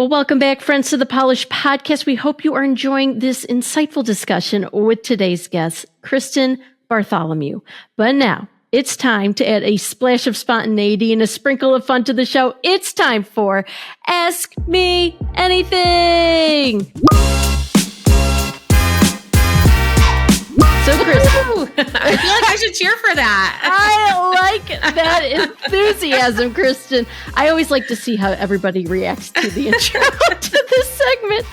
Well, welcome back, friends, to the Polished Podcast. We hope you are enjoying this insightful discussion with today's guest, Kristin Bartholomew. But now, it's time to add a splash of spontaneity and a sprinkle of fun to the show. It's time for Ask Me Anything! So, Chris, I feel like I should cheer for that. I like that enthusiasm, Kristin. I always like to see how everybody reacts to the intro to this segment.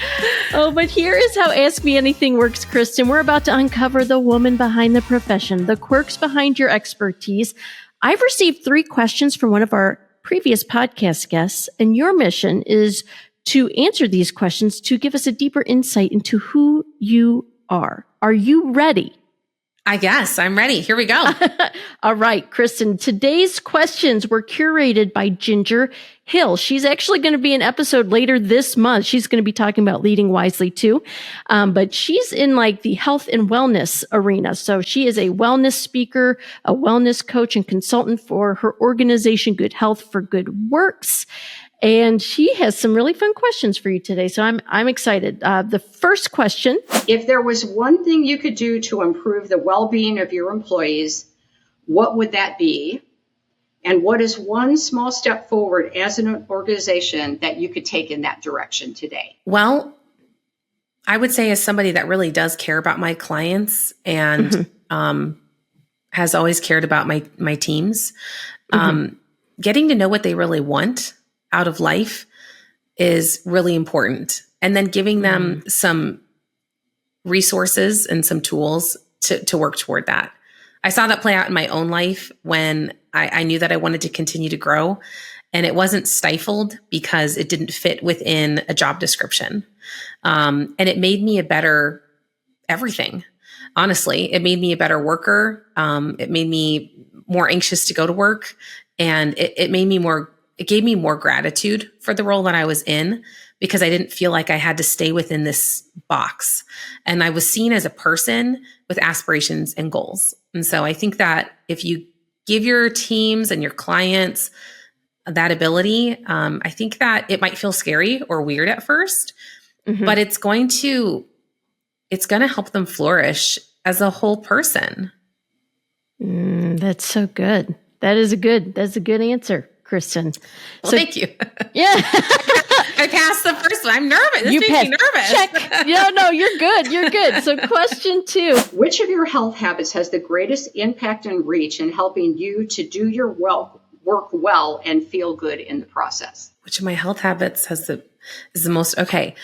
Oh, but here is how Ask Me Anything works, Kristin. We're about to uncover the woman behind the profession, the quirks behind your expertise. I've received 3 questions from one of our previous podcast guests, and your mission is to answer these questions to give us a deeper insight into who you are. Are you ready? I guess I'm ready. Here we go. All right, Kristin, today's questions were curated by Ginger Hill. She's actually going to be an episode later this month. She's going to be talking about leading wisely too. But she's in like the health and wellness arena. So she is a wellness speaker, a wellness coach and consultant for her organization, Good Health for Good Works. And she has some really fun questions for you today. So I'm excited. The first question. If there was one thing you could do to improve the well-being of your employees, what would that be? And what is one small step forward as an organization that you could take in that direction today? Well, I would say as somebody that really does care about my clients and has always cared about my teams, getting to know what they really want out of life is really important. And then giving them some resources and some tools to work toward that. I saw that play out in my own life when I knew that I wanted to continue to grow, and it wasn't stifled because it didn't fit within a job description. And it made me a better everything. Honestly, it made me a better worker. It made me more anxious to go to work, and it gave me more gratitude for the role that I was in because I didn't feel like I had to stay within this box. And I was seen as a person with aspirations and goals. And so I think that if you give your teams and your clients that ability, I think that it might feel scary or weird at first, but it's going to help them flourish as a whole person. That's so good. That's a good answer, Kristin. Well, thank you. Yeah. I passed the first one. I'm nervous. This makes me nervous. Check. No, you're good. You're good. So question 2. Which of your health habits has the greatest impact and reach in helping you to do your work well and feel good in the process? Which of my health habits is the most? Okay.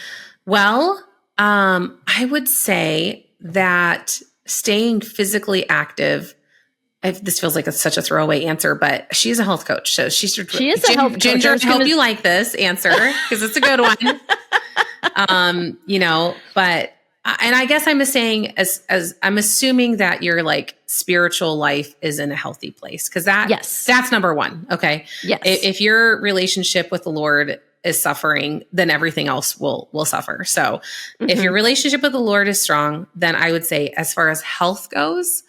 Well, I would say that staying physically active. This feels like such a throwaway answer, but she's a health coach. So she is a health coach. Ginger, I hope you like this answer because it's a good one. But I guess I'm saying as I'm assuming that your like spiritual life is in a healthy place because that's number 1. Okay. Yes. If your relationship with the Lord is suffering, then everything else will suffer. So if your relationship with the Lord is strong, then I would say as far as health goes,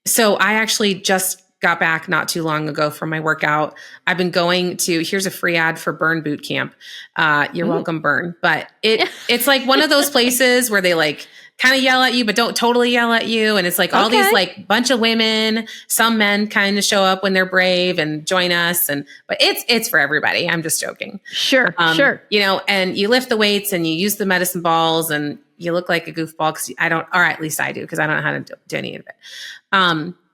so I actually just got back not too long ago from my workout. I've been going to, here's a free ad for Burn Boot Camp. You're welcome, Burn. But it's like one of those places where they like kind of yell at you, but don't totally yell at you. And it's like all these like bunch of women, some men kind of show up when they're brave and join us. But it's for everybody. I'm just joking. Sure. And you lift the weights and you use the medicine balls and you look like a goofball because at least I do because I don't know how to do any of it.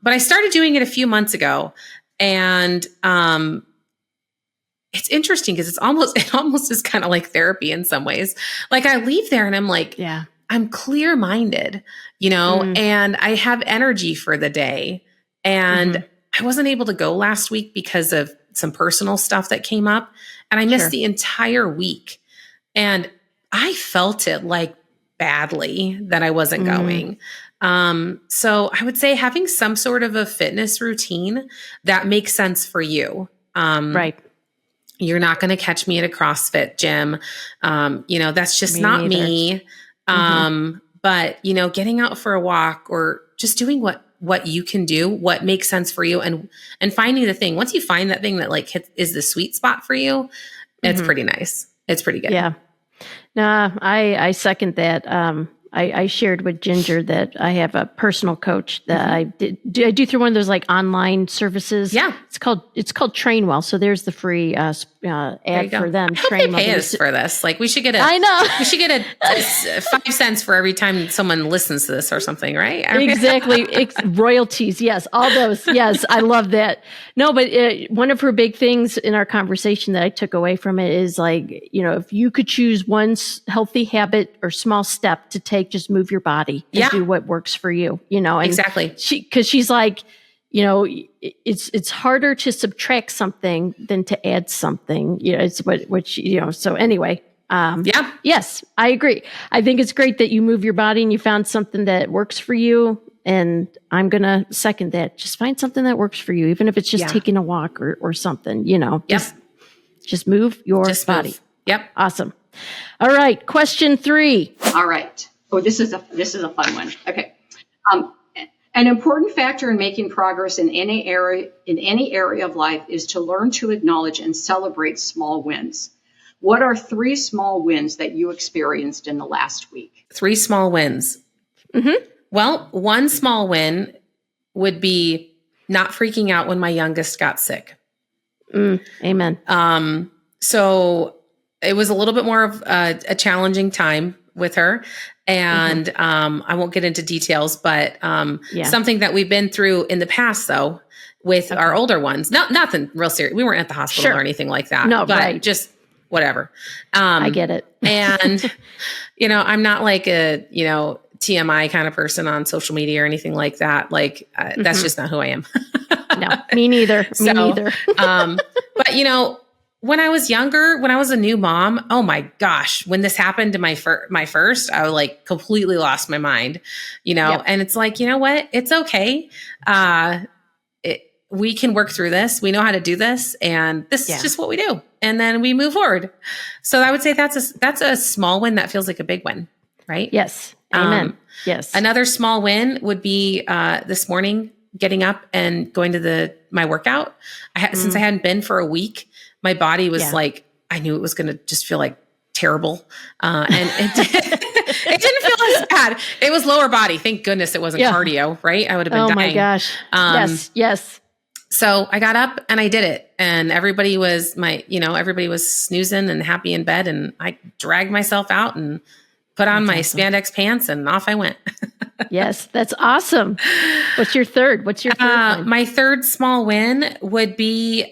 But I started doing it a few months ago, and it's interesting because it almost is kind of like therapy in some ways. Like I leave there and I'm like, I'm clear-minded, and I have energy for the day. And I wasn't able to go last week because of some personal stuff that came up, and I missed the entire week. And I felt it like badly that I wasn't going. So I would say having some sort of a fitness routine that makes sense for you. Right. You're not going to catch me at a CrossFit gym. That's just not me. But getting out for a walk or just doing what you can do, what makes sense for you and finding the thing. Once you find that thing that like is the sweet spot for you, It's pretty nice. It's pretty good. Yeah. No, I second that. I shared with Ginger that I have a personal coach that I do through one of those like online services. Yeah. It's called Trainwell. So there's the free ad for them. I hope they pay us for this. Like we should get I know. We should get a 5 cents for every time someone listens to this or something, right? Exactly. Royalties. Yes. All those. Yes. I love that. No, but one of her big things in our conversation that I took away from it is like, if you could choose one healthy habit or small step to take, just move your body and do what works for you, and exactly. Cause she's like, it's harder to subtract something than to add something, it's what she, so anyway, yes, I agree. I think it's great that you move your body and you found something that works for you. And I'm going to second that. Just find something that works for you, even if it's just taking a walk or something, just move your body. Move. Yep. Awesome. All right. Question 3. All right. Oh, this is a fun one. Okay. An important factor in making progress in any area of life is to learn to acknowledge and celebrate small wins. What are 3 small wins that you experienced in the last week? 3 small wins. Mm-hmm. Well, one small win would be not freaking out when my youngest got sick. Amen. So it was a little bit more of a challenging time with her. And I won't get into details, but something that we've been through in the past, though, with our older ones. Nothing real serious. We weren't at the hospital or anything like that. No, but just whatever. I get it. And, I'm not like a, TMI kind of person on social media or anything like that. Like, that's just not who I am. No, me neither. Me neither. But, when I was younger, when I was a new mom, oh my gosh, when this happened to my first, I like completely lost my mind, and it's like, you know what? It's okay. We can work through this. We know how to do this. And this is just what we do. And then we move forward. So I would say that's a small win that feels like a big win, right? Yes. Amen. Yes. Another small win would be this morning, getting up and going to my workout. Since I hadn't been for a week, my body was like, I knew it was going to just feel like terrible. And it didn't feel as bad. It was lower body. Thank goodness it wasn't cardio, right? I would have been dying. Oh my gosh. Yes. So I got up and I did it, and everybody was snoozing and happy in bed. And I dragged myself out and put on my spandex pants and off I went. Yes, that's awesome. What's your third one? My third small win would be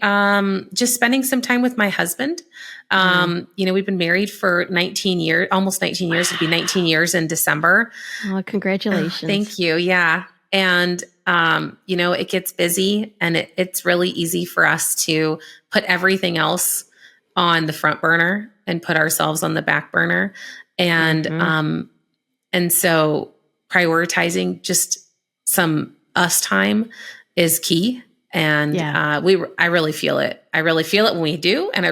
just spending some time with my husband. We've been married for 19 years, almost 19 years. It'd be 19 years in December. Oh, congratulations. Thank you. Yeah. And, it gets busy, and it's really easy for us to put everything else on the front burner and put ourselves on the back burner. And, and so prioritizing just some us time is key. And, I really feel it. I really feel it when we do. And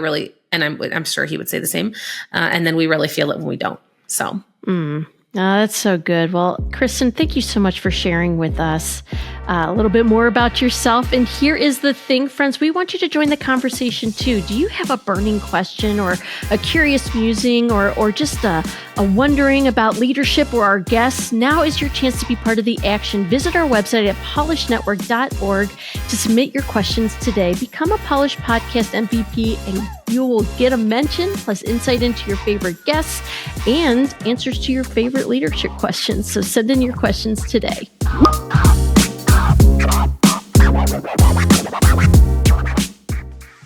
I'm sure he would say the same. And then we really feel it when we don't. So. Oh, that's so good. Well, Kristin, thank you so much for sharing with us a little bit more about yourself. And here is the thing, friends, we want you to join the conversation too. Do you have a burning question or a curious musing or just a wondering about leadership or our guests? Now is your chance to be part of the action. Visit our website at polishnetwork.org to submit your questions today. Become a Polish Podcast MVP and you will get a mention plus insight into your favorite guests and answers to your favorite leadership questions. So send in your questions today.